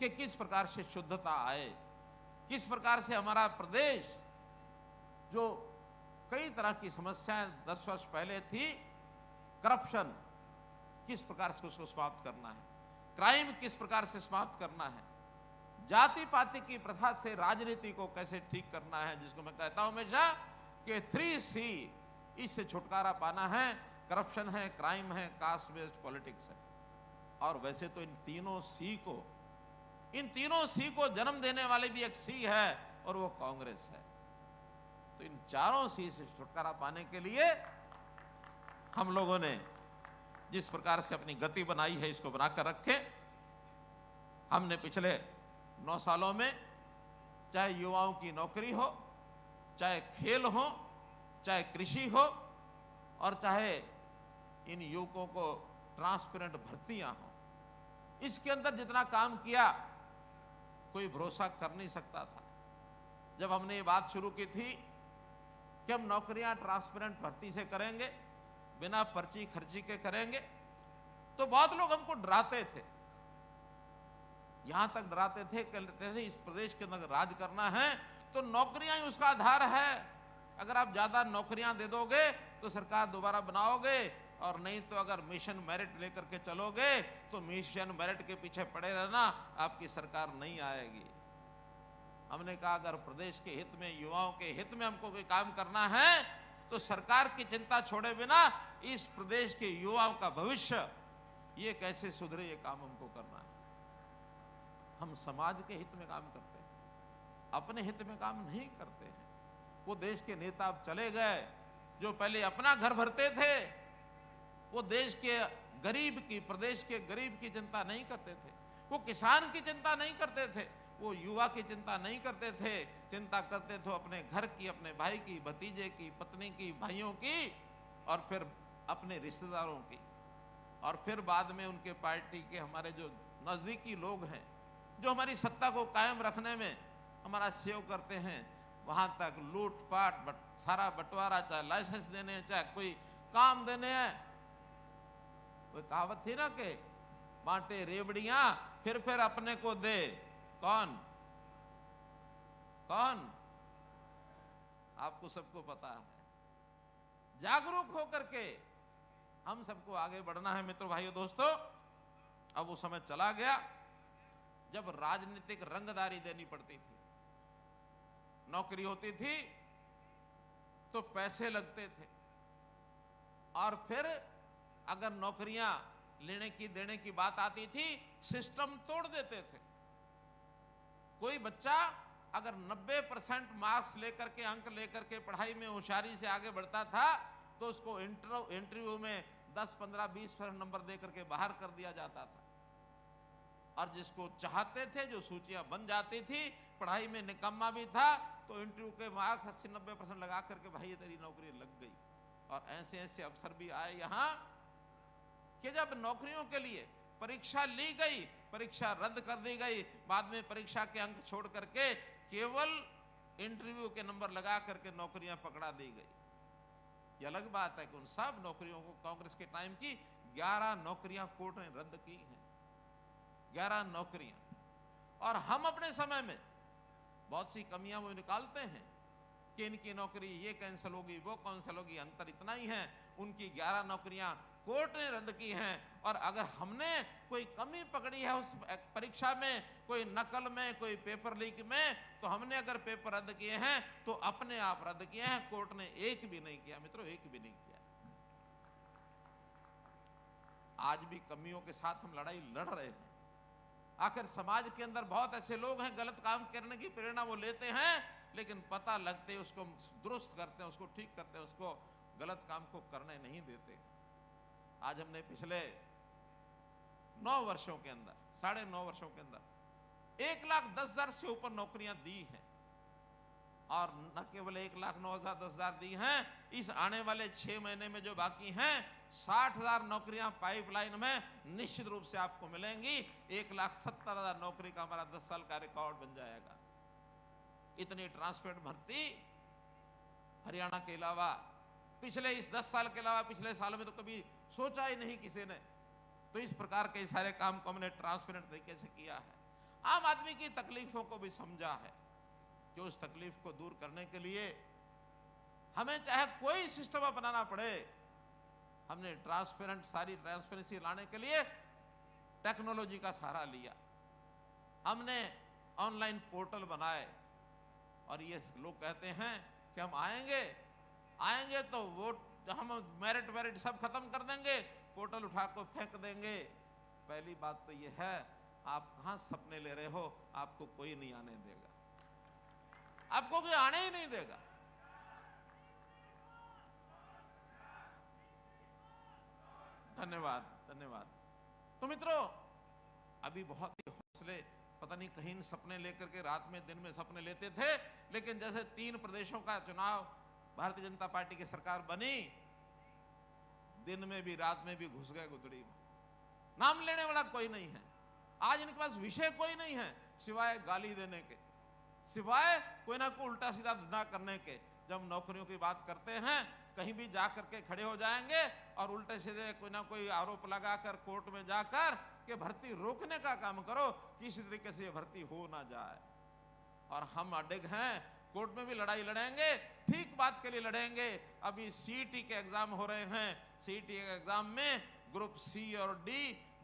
कि किस प्रकार से शुद्धता आए, किस प्रकार से हमारा प्रदेश जो कई तरह की समस्याएं 10 वर्ष पहले थी, करप्शन किस प्रकार से उसको समाप्त करना है, क्राइम किस प्रकार से समाप्त करना है, जाति पाति की प्रथा से राजनीति को कैसे ठीक करना है, जिसको मैं कहता हूं हमेशा कि 3C, इससे छुटकारा पाना है। करप्शन है, क्राइम है, कास्ट बेस्ड पॉलिटिक्स है। और वैसे तो इन तीनों सी को जन्म देने वाले भी एक सी है और वो कांग्रेस है। तो इन चारों सी से छुटकारा पाने के लिए हम लोगों ने जिस प्रकार से अपनी गति बनाई है, इसको बनाकर रखें। हमने पिछले 9 सालों में चाहे युवाओं की नौकरी हो, चाहे खेल हो, चाहे कृषि हो, और चाहे इन युवकों को ट्रांसपेरेंट भर्तियां हो, इसके अंदर जितना काम किया कोई भरोसा कर नहीं सकता था। जब हमने ये बात शुरू की थी कि हम नौकरियां ट्रांसपेरेंट भर्ती से करेंगे, बिना पर्ची खर्ची के करेंगे, तो बहुत लोग हमको डराते थे, यहां तक डराते थे, कहते थे इस प्रदेश के अंदर राज करना है तो नौकरियां ही उसका आधार है। अगर आप ज्यादा नौकरियां दे दोगे तो सरकार दोबारा बनाओगे, और नहीं तो अगर मिशन मेरिट लेकर के चलोगे तो मिशन मेरिट के पीछे पड़े रहना, आपकी सरकार नहीं आएगी। हमने कहा अगर प्रदेश के हित में, युवाओं के हित में हमको कोई काम करना है तो सरकार की चिंता छोड़े बिना इस प्रदेश के युवाओं का भविष्य ये कैसे सुधरे, ये काम हमको करना है। हम समाज के हित में काम करते हैं, अपने हित में काम नहीं करते हैं। वो देश के नेता अब चले गए जो पहले अपना घर भरते थे, वो देश के गरीब की, प्रदेश के गरीब की चिंता नहीं करते थे, वो किसान की चिंता नहीं करते थे, वो युवा की चिंता नहीं करते थे। चिंता करते थे अपने घर की, अपने भाई की, भतीजे की, पत्नी की, भाइयों की, और फिर अपने रिश्तेदारों की, और फिर बाद में उनके पार्टी के हमारे जो नजदीकी लोग हैं, जो हमारी सत्ता को कायम रखने में हमारा सहयोग करते हैं, वहां तक लूटपाट, सारा बंटवारा, चाहे लाइसेंस देने हैं, चाहे कोई काम देने हैं। वो कहावत थी ना कि बांटे रेवड़ियां फिर अपने को दे। कौन कौन? आपको सबको पता है। जागरूक होकर के हम सबको आगे बढ़ना है मित्रों, भाइयों, दोस्तों। अब वो समय चला गया जब राजनीतिक रंगदारी देनी पड़ती थी। नौकरी होती थी तो पैसे लगते थे, और फिर अगर नौकरियां लेने की देने की बात आती थी, सिस्टम तोड़ देते थे। कोई बच्चा अगर 90% मार्क्स लेकर के, अंक लेकर के पढ़ाई में होशियारी से आगे बढ़ता था तो उसको इंटरव्यू में 10, 15, 20% नंबर देकर के बाहर कर दिया जाता था। और जिसको चाहते थे, जो सूचियां बन जाती थी, पढ़ाई में निकम्मा भी था, तो इंटरव्यू के मार्क्स 80-90% लगा करके भाई तेरी नौकरी लग गई। और ऐसे ऐसे अवसर भी आए यहां कि जब नौकरियों के लिए परीक्षा ली गई, परीक्षा रद्द कर दी गई, बाद में परीक्षा के अंक छोड़ करके केवल इंटरव्यू के नंबर लगा करके नौकरियां पकड़ा दी गई। ये अलग बात है कि उन सब नौकरियों को, कांग्रेस के टाइम की 11 नौकरियां कोर्ट ने रद्द की हैं, 11 नौकरियां। और हम अपने समय में बहुत सी कमियां वो निकालते हैं कि इनकी नौकरी ये कैंसिल होगी, वो कैंसिल होगी। अंतर इतना ही है, उनकी 11 नौकरियां कोर्ट ने रद्द की हैं। और अगर हमने कोई कमी पकड़ी है उस परीक्षा में, कोई नकल में, कोई पेपर लीक में, तो हमने अगर पेपर रद्द किए हैं तो अपने आप रद्द किए हैं, कोर्ट ने एक भी नहीं किया मित्रों, एक भी नहीं किया। आज भी कमियों के साथ हम लड़ाई लड़ रहे हैं। आखिर समाज के अंदर बहुत ऐसे लोग हैं, गलत काम करने की प्रेरणा वो लेते हैं, लेकिन पता लगते उसको दुरुस्त करते हैं, उसको ठीक करते हैं, उसको गलत काम को करने नहीं देते। आज हमने पिछले 9 वर्षों के अंदर, 9.5 वर्षों के अंदर 1,10,000 से ऊपर नौकरियां दी हैं। और न केवल 1,09,000, 10,000 दी हैं, इस आने वाले 6 महीने में जो बाकी हैं 60,000 नौकरियां पाइपलाइन में निश्चित रूप से आपको मिलेंगी। 1,70,000 नौकरी का हमारा 10 साल का रिकॉर्ड बन जाएगा। इतनी ट्रांसपेरेंट भर्ती हरियाणा के अलावा, पिछले इस 10 साल के अलावा पिछले सालों में तो कभी सोचा ही नहीं किसी ने। तो इस प्रकार के सारे काम को हमने ट्रांसपेरेंट तरीके से किया है। आम आदमी की तकलीफों को भी समझा है कि उस तकलीफ को दूर करने के लिए हमें चाहे कोई सिस्टम अपनाना पड़े, हमने सारी ट्रांसपेरेंसी लाने के लिए टेक्नोलॉजी का सहारा लिया। हमने ऑनलाइन पोर्टल बनाए और ये लोग कहते हैं कि हम आएंगे तो वोट हम मेरिट सब खत्म कर देंगे, पोर्टल उठा कर फेंक देंगे। पहली बात तो ये है, आप कहां सपने ले रहे हो, आपको कोई नहीं आने देगा, आपको कोई आने ही नहीं देगा। धन्यवाद धन्यवाद। तो मित्रों, अभी बहुत ही हौसले, पता नहीं कहीं सपने लेकर के रात में दिन में सपने लेते थे, लेकिन जैसे 3 प्रदेशों का चुनाव भारतीय जनता पार्टी की सरकार बनी, दिन में भी रात में भी घुस गए गुदड़ी में। नाम लेने वाला कोई नहीं है, आज इनके पास विषय कोई नहीं है सिवाय गाली देने के, सिवाय कोई ना कोई उल्टा सीधा धंधा करने के। जब नौकरियों की बात करते हैं, कहीं भी जा करके खड़े हो जाएंगे और उल्टे सीधे कोई ना कोई आरोप लगाकर कोर्ट में जाकर कि भर्ती रोकने का काम करो, किसी तरीके से ये भर्ती हो ना जाए। और हम अडिग हैं, कोर्ट में भी लड़ाई लड़ेंगे, ठीक बात के लिए लड़ेंगे। अभी सीईटी के एग्जाम हो रहे हैं, सीईटी के एग्जाम में ग्रुप सी और डी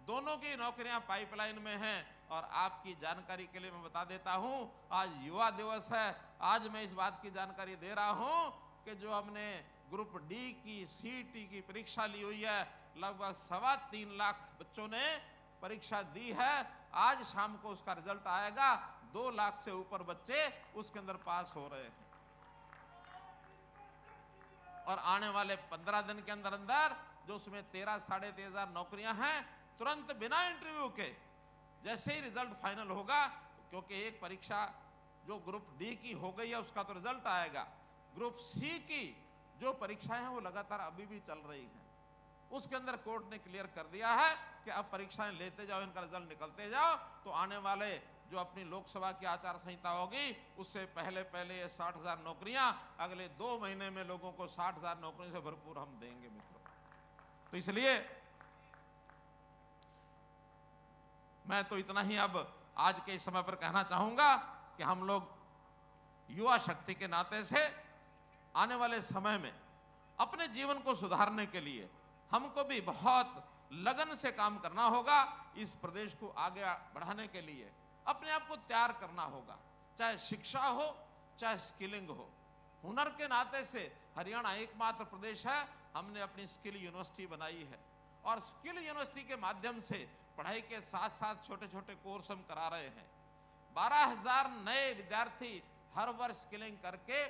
दोनों की नौकरियां पाइपलाइन में हैं। और आपकी जानकारी के लिए मैं बता देता हूं, आज युवा दिवस है, आज मैं इस बात की जानकारी दे रहा हूं कि जो हमने ग्रुप डी की सीईटी की परीक्षा ली हुई है, लगभग 3.25 लाख बच्चों ने परीक्षा दी है। आज शाम को उसका रिजल्ट आएगा, 2 लाख से ऊपर बच्चे उसके अंदर पास हो रहे हैं। और आने वाले 15 दिन के अंदर अंदर जो उसमें 13-13.5 हजार नौकरियां हैं, तुरंत बिना इंटरव्यू के जैसे ही रिजल्ट फाइनल होगा, क्योंकि एक परीक्षा जो ग्रुप डी की हो गई है उसका तो रिजल्ट आएगा, ग्रुप सी की जो परीक्षाएं हैं वो लगातार अभी भी चल रही हैं, उसके अंदर कोर्ट ने क्लियर कर दिया है कि अब परीक्षाएं लेते जाओ, इनका रिजल्ट निकलते जाओ, तो आने वाले जो अपनी लोकसभा की आचार संहिता होगी उससे पहले पहले ये 60,000 नौकरियां अगले 2 महीने में लोगों को 60,000 नौकरियों से भरपूर हम देंगे मित्रों। तो इसलिए मैं तो इतना ही अब आज के इस समय पर कहना चाहूंगा कि हम लोग युवा शक्ति के नाते से आने वाले समय में अपने जीवन को सुधारने के लिए हमको भी बहुत लगन से काम करना होगा। इस प्रदेश को आगे बढ़ाने के लिए अपने आप को तैयार करना होगा, चाहे शिक्षा हो चाहे स्किलिंग हो। हुनर के नाते से हरियाणा एकमात्र प्रदेश है, हमने अपनी स्किल यूनिवर्सिटी बनाई है और स्किल यूनिवर्सिटी के माध्यम से पढ़ाई के साथ साथ छोटे छोटे कोर्स हम करा रहे हैं। 12,000 नए विद्यार्थी हर वर्ष स्किलिंग करके